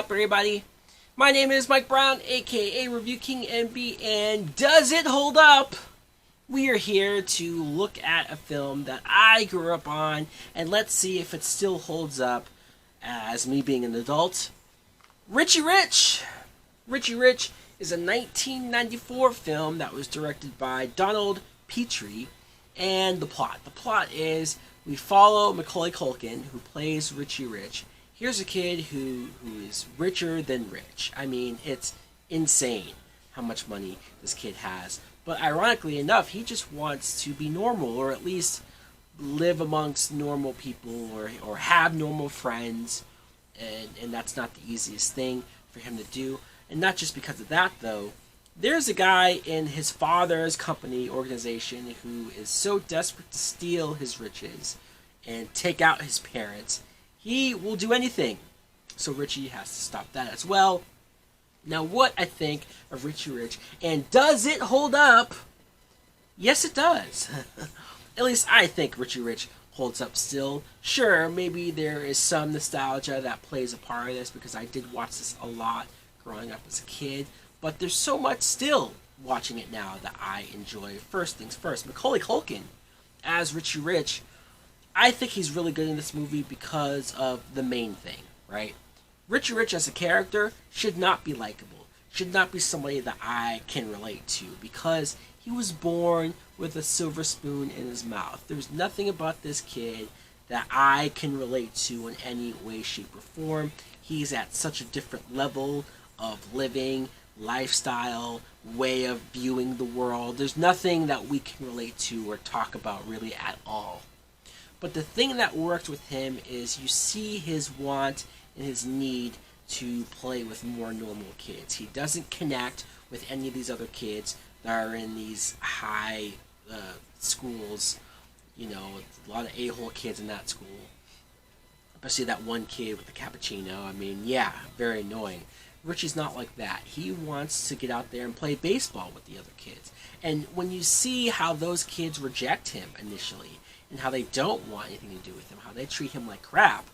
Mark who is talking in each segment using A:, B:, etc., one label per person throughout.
A: up, everybody? My name is Mike Brown, aka Review King MB, and does it hold up? We are here to look at a film that I grew up on, and let's see if it still holds up as me being an adult. Richie Rich! Richie Rich is a 1994 film that was directed by Donald Petrie, and the plot. The plot is we follow Macaulay Culkin, who plays Richie Rich. Here's a kid who is richer than rich. I mean, it's insane how much money this kid has. But ironically enough, he just wants to be normal, or at least live amongst normal people, or have normal friends. And that's not the easiest thing for him to do. And not just because of that, though. There's a guy in his father's company organization who is so desperate to steal his riches and take out his parents, he will do anything. So Richie has to stop that as well. Now, what I think of Richie Rich, and does it hold up? Yes, it does. At least I think Richie Rich holds up still. Sure, maybe there is some nostalgia that plays a part of this because I did watch this a lot growing up as a kid. But there's so much still watching it now that I enjoy. First things first, Macaulay Culkin as Richie Rich. I think he's really good in this movie because of the main thing, right? Richie Rich as a character should not be likable. Should not be somebody that I can relate to because he was born with a silver spoon in his mouth. There's nothing about this kid that I can relate to in any way, shape, or form. He's at such a different level of living, lifestyle, way of viewing the world. There's nothing that we can relate to or talk about really at all. But the thing that works with him is you see his want and his need to play with more normal kids. He doesn't connect with any of these other kids that are in these high schools. You know, a lot of a-hole kids in that school. Especially that one kid with the cappuccino. I mean, yeah, very annoying. Richie's not like that. He wants to get out there and play baseball with the other kids. And when you see how those kids reject him initially, and how they don't want anything to do with him, how they treat him like crap,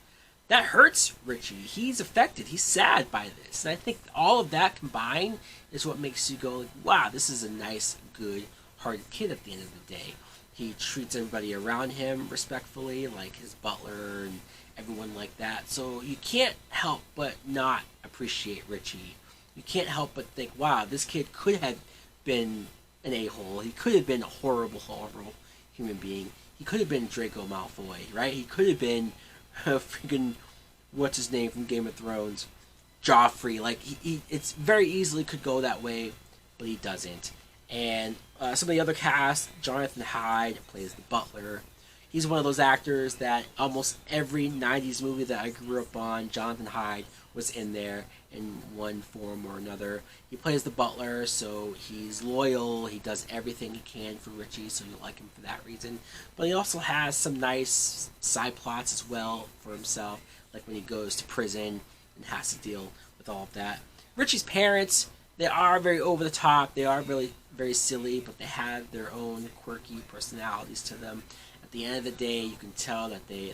A: that hurts Richie. He's affected. He's sad by this. And I think all of that combined is what makes you go, wow, this is a nice, good-hearted kid at the end of the day. He treats everybody around him respectfully, like his butler and everyone like that. So you can't help but not appreciate Richie. You can't help but think, wow, this kid could have been an a-hole. He could have been a horrible, horrible human being. He could have been Draco Malfoy, right? He could have been freaking, what's his name from Game of Thrones? Joffrey. Like, it's very easily could go that way, but he doesn't. And some of the other cast, Jonathan Hyde plays the butler. He's one of those actors that almost every 90s movie that I grew up on, Jonathan Hyde was in there in one form or another. He plays the butler, so he's loyal. He does everything he can for Richie, so you like him for that reason. But he also has some nice side plots as well for himself, like when he goes to prison and has to deal with all of that. Richie's parents, they are very over the top. They are really very silly, but they have their own quirky personalities to them. At the end of the day, you can tell that they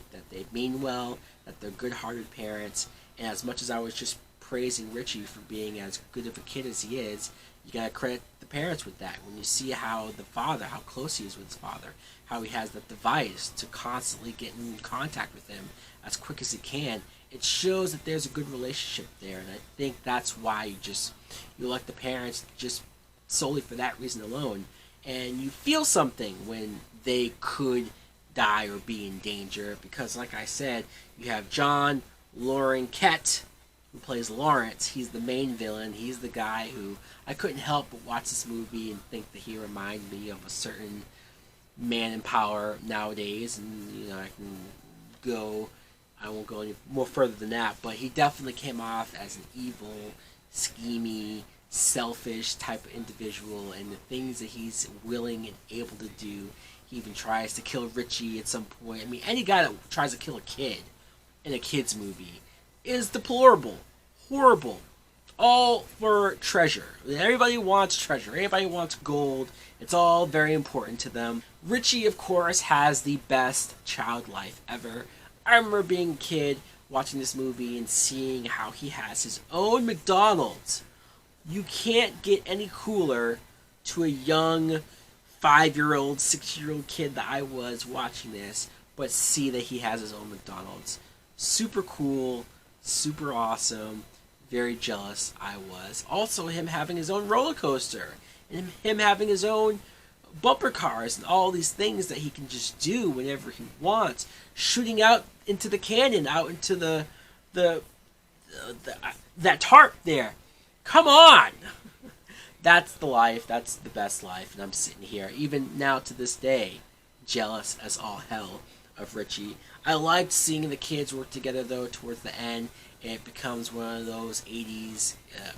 A: mean well, that they're good-hearted parents. And as much as I was just praising Richie for being as good of a kid as he is, you gotta credit the parents with that. When you see how the father, how close he is with his father, how he has that device to constantly get in contact with him as quick as he can, it shows that there's a good relationship there. And I think that's why you like the parents just solely for that reason alone. And you feel something when they could die or be in danger, because like I said, you have John Laurinaitis, who plays Lawrence. He's the main villain. He's the guy who I couldn't help but watch this movie and think that he reminded me of a certain man in power nowadays. And you know, I won't go any more further than that, but he definitely came off as an evil, schemy, selfish type of individual, and the things that he's willing and able to do. He even tries to kill Richie at some point. I mean, any guy that tries to kill a kid in a kid's movie is deplorable, horrible, all for treasure. Everybody wants treasure. Everybody wants gold. It's all very important to them. Richie, of course, has the best child life ever. I remember being a kid watching this movie and seeing how he has his own McDonald's. You can't get any cooler to a young 5-year-old, 6-year-old kid that I was watching this, but see that he has his own McDonald's. Super cool, super awesome, very jealous I was. Also, him having his own roller coaster, and him having his own bumper cars, and all these things that he can just do whenever he wants. Shooting out into the canyon, out into that tarp there. Come on! That's the life. That's the best life. And I'm sitting here, even now to this day, jealous as all hell of Richie. I liked seeing the kids work together, though, towards the end. It becomes one of those 80s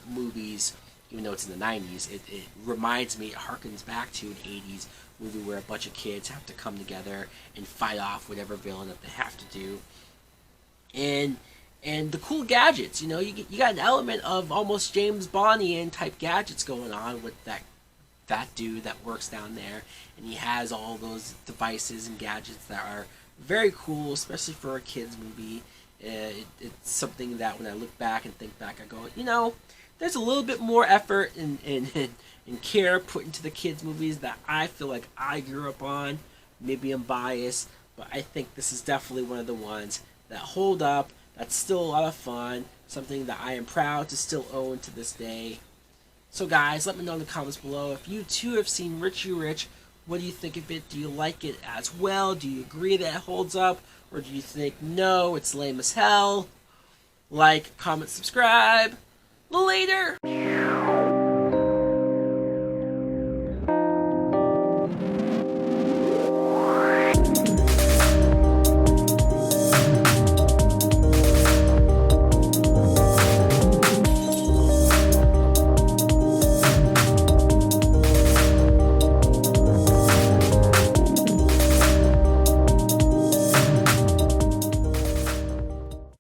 A: movies, even though it's in the 90s. It reminds me, it harkens back to an 80s movie where a bunch of kids have to come together and fight off whatever villain that they have to do. And the cool gadgets, you know, you got an element of almost James Bondian type gadgets going on with that dude that works down there, and he has all those devices and gadgets that are very cool, especially for a kids movie. It's something that when I look back and think back, I go, you know, there's a little bit more effort and care put into the kids movies that I feel like I grew up on. Maybe I'm biased, but I think this is definitely one of the ones that hold up. That's still a lot of fun, something that I am proud to still own to this day. So guys, let me know in the comments below if you too have seen Richie Rich. What do you think of it? Do you like it as well? Do you agree that it holds up? Or do you think, no, it's lame as hell? Like, comment, subscribe. Later!